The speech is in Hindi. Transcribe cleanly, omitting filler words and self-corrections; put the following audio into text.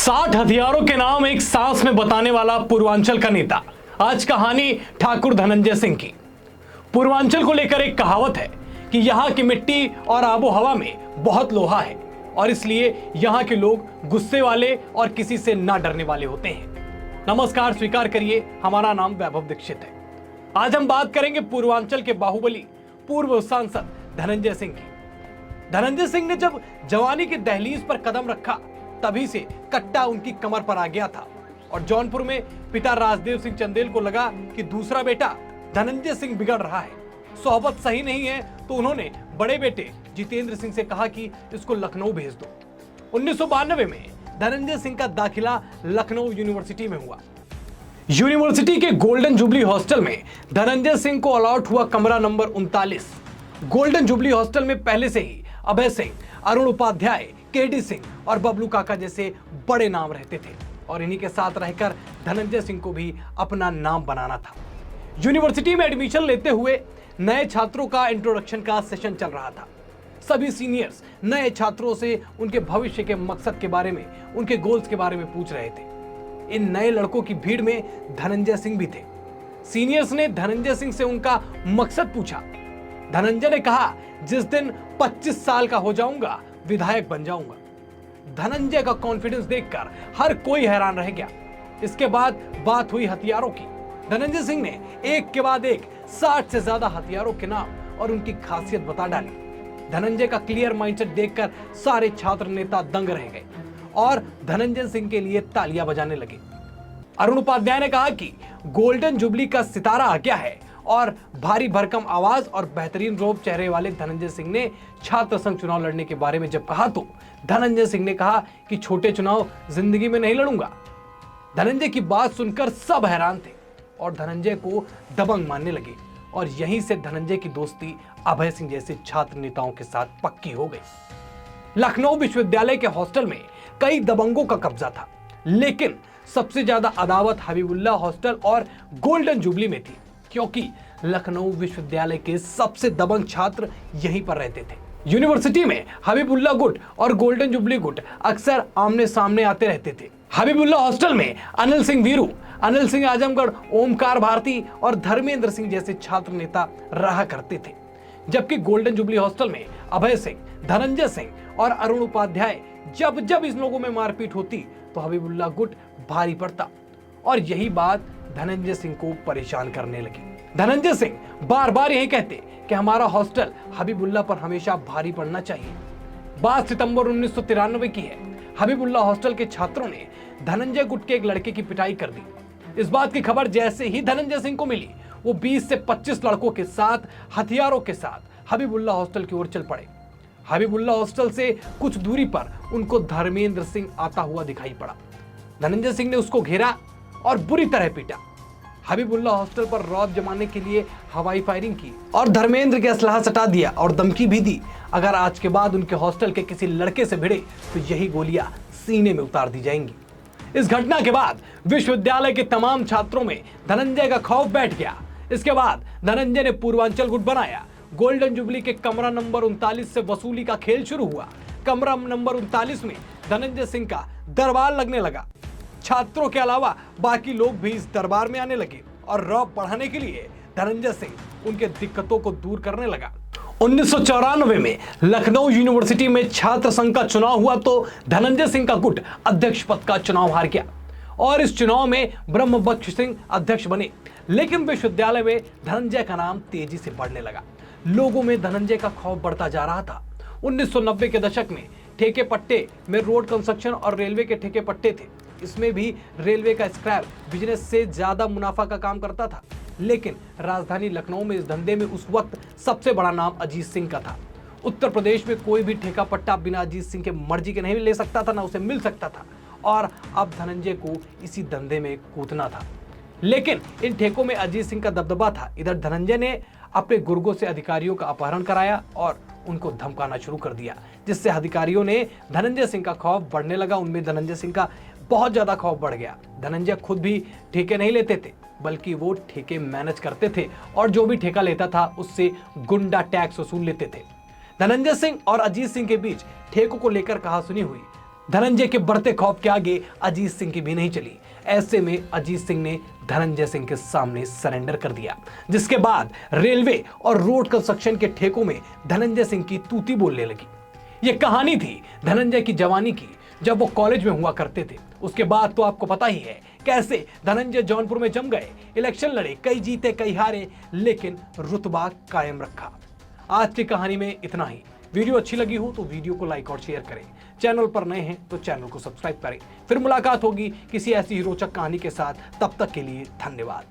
60 हथियारों के नाम एक सांस में बताने वाला पूर्वांचल का नेता। आज कहानी ठाकुर धनंजय सिंह की। पूर्वांचल को लेकर एक कहावत है कि यहाँ की मिट्टी और आबो हवा में बहुत लोहा है और इसलिए यहाँ के लोग गुस्से वाले और किसी से ना डरने वाले होते हैं। नमस्कार, स्वीकार करिए, हमारा नाम वैभव दीक्षित है। आज हम बात करेंगे पूर्वांचल के बाहुबली पूर्व सांसद धनंजय सिंह की। धनंजय सिंह ने जब जवानी की दहलीज पर कदम रखा तभी से कट्टा उनकी कमर पर आ गया था और जौनपुर में पिता राजदेव सिंह चंदेल को लगा कि दूसरा बेटा धनंजय सिंह बिगड़ रहा है, सोहबत सही नहीं है, तो उन्होंने बड़े बेटे जितेंद्र सिंह से कहा कि इसको लखनऊ भेज दो। 1992 में धनंजय सिंह का दाखिला लखनऊ यूनिवर्सिटी में हुआ। यूनिवर्सिटी के गोल्डन जुबली हॉस्टल में धनंजय सिंह को अलॉट हुआ कमरा नंबर 39। गोल्डन जुबली हॉस्टल में पहले से ही अभय सिंह, अरुण उपाध्याय, केडी सिंह और बबलू काका जैसे बड़े नाम रहते थे और इन्हीं के साथ रहकर धनंजय सिंह को भी अपना नाम बनाना था। यूनिवर्सिटी में एडमिशन लेते हुए नए छात्रों का इंट्रोडक्शन का सेशन चल रहा था। सभी सीनियर्स नए छात्रों से उनके भविष्य के मकसद के बारे में, उनके गोल्स के बारे में पूछ रहे थे। इन नए लड़कों की भीड़ में धनंजय सिंह भी थे। सीनियर्स ने धनंजय सिंह से उनका मकसद पूछा। धनंजय ने कहा, जिस दिन 25 साल का हो जाऊंगा विधायक बन जाऊंगा। धनंजय का कॉन्फिडेंस देखकर हर कोई हैरान रह गया। इसके बाद बात हुई हथियारों की। धनंजय सिंह ने एक के बाद एक 60 से ज्यादा हथियारों के नाम और उनकी खासियत बता डाली। धनंजय का क्लियर माइंडसेट देखकर सारे छात्र नेता दंग रह गए और धनंजय सिंह के लिए तालियां बजाने लगे। अरुण उपाध्याय ने कहा कि गोल्डन जुबली का सितारा आ गया है और भारी भरकम आवाज और बेहतरीन रोब चेहरे वाले धनंजय सिंह ने छात्र संघ चुनाव लड़ने के बारे में जब कहा तो धनंजय सिंह ने कहा कि छोटे चुनाव जिंदगी में नहीं लड़ूंगा। धनंजय की बात सुनकर सब हैरान थे और धनंजय को दबंग मानने लगे और यहीं से धनंजय की दोस्ती अभय सिंह जैसे छात्र नेताओं के साथ पक्की हो गई। लखनऊ विश्वविद्यालय के हॉस्टल में कई दबंगों का कब्जा था, लेकिन सबसे ज्यादा अदावत हबीबुल्ला हॉस्टल और गोल्डन जुबली में थी, क्योंकि लखनऊ विश्वविद्यालय के सबसे दबंग छात्र यहीं पर रहते थे। यूनिवर्सिटी में हबीबुल्ला गुट और गोल्डन जुबली गुट अक्सर आमने सामने आते रहते थे। हबीबुल्ला हॉस्टल में अनिल सिंह वीरू, अनिल सिंह आजमगढ़, ओमकार भारती और धर्मेंद्र सिंह जैसे छात्र नेता रहा करते थे, जबकि गोल्डन जुबली हॉस्टल में अभय सिंह, धनंजय सिंह और अरुण उपाध्याय जब जब इन लोगों में मारपीट होती तो हबीबुल्ला गुट भारी पड़ता और यही बात धनंजय सिंह को परेशान करने लगी। धनंजय सिंह बार बार यही कहते कि हमारा हॉस्टल हबीबुल्ला पर हमेशा भारी पड़ना चाहिए। बात सितंबर 1993 की है। हबीबुल्ला हॉस्टल के छात्रों ने धनंजय गुट के एक लड़के की पिटाई कर दी। इस बात की खबर जैसे ही धनंजय सिंह को मिली, वो 20 से 25 लड़कों के साथ हथियारों के साथ हबीबुल्ला हॉस्टल की ओर चल पड़े। हबीबुल्ला हॉस्टल से कुछ दूरी पर उनको धर्मेंद्र सिंह आता हुआ दिखाई पड़ा। धनंजय सिंह ने उसको घेरा और बुरी तरह पीटा। हबीबुल्ला हॉस्टल पर रौब जमाने के लिए हवाई फायरिंग की और धर्मेंद्र के असलहा सटा दिया और धमकी भी दी, अगर आज के बाद उनके हॉस्टल के किसी लड़के से भिड़े तो यही गोलियां सीने में उतार दी जाएंगी। इस घटना के बाद विश्वविद्यालय के तमाम छात्रों में धनंजय का खौफ बैठ गया। इसके बाद धनंजय ने पूर्वांचल गुट बनाया। गोल्डन जुबली के कमरा नंबर 39 से वसूली का खेल शुरू हुआ। कमरा नंबर 39 में धनंजय सिंह का दरबार लगने लगा। छात्रों के अलावा बाकी लोग भी इस दरबार में आने लगे और रौब बढ़ाने के लिए धनंजय सिंह उनके दिक्कतों को दूर करने लगा। 1994 में लखनऊ यूनिवर्सिटी में छात्र संघ का चुनाव हुआ तो धनंजय सिंह का गुट अध्यक्ष पद का चुनाव हार गया और इस चुनाव में ब्रह्मबख्श सिंह अध्यक्ष बने। लेकिन विश्वविद्यालय में धनंजय का नाम तेजी से बढ़ने लगा। लोगों में धनंजय का खौफ बढ़ता जा रहा था। 1990 के दशक में ठेके पट्टे में रोड कंस्ट्रक्शन और रेलवे के ठेके पट्टे थे। इसमें भी रेलवे का स्क्रैप बिजनेस से ज्यादा मुनाफा का काम करता था, लेकिन राजधानी लखनऊ में इस धंधे में उस वक्त सबसे बड़ा नाम अजीत सिंह का था। उत्तर प्रदेश में कोई भी ठेका पट्टा बिना अजीत सिंह के मर्जी के नहीं ले सकता था, ना उसे मिल सकता था और अब धनंजय को इसी धंधे में कूदना था। लेकिन इन ठेकों में अजीत सिंह का दबदबा था। इधर धनंजय ने अपने गुर्गों से अधिकारियों का अपहरण कराया और उनको धमकाना शुरू कर दिया, जिससे अधिकारियों ने धनंजय सिंह का खौफ बढ़ने लगा। उनमें धनंजय सिंह का बहुत ज्यादा खौफ बढ़ गया। धनंजय खुद भी ठेके नहीं लेते थे, बल्कि वो ठेके मैनेज करते थे और जो भी ठेका लेता था उससे गुंडा टैक्स वसूल लेते थे। धनंजय सिंह और अजीत सिंह के बीच ठेकों को लेकर कहासुनी हुई। धनंजय के बढ़ते खौफ के आगे अजीत सिंह की भी नहीं चली। ऐसे में अजीत सिंह ने धनंजय सिंह के सामने सरेंडर कर दिया, जिसके बाद रेलवे और रोड कंस्ट्रक्शन के ठेकों में धनंजय सिंह की तूती बोलने लगी। यह कहानी थी धनंजय की जवानी की, जब वो कॉलेज में हुआ करते थे। उसके बाद तो आपको पता ही है कैसे धनंजय जौनपुर में जम गए, इलेक्शन लड़े, कई जीते कई हारे, लेकिन रुतबा कायम रखा। आज की कहानी में इतना ही। वीडियो अच्छी लगी हो तो वीडियो को लाइक और शेयर करें। चैनल पर नए हैं तो चैनल को सब्सक्राइब करें। फिर मुलाकात होगी किसी ऐसी ही रोचक कहानी के साथ। तब तक के लिए धन्यवाद।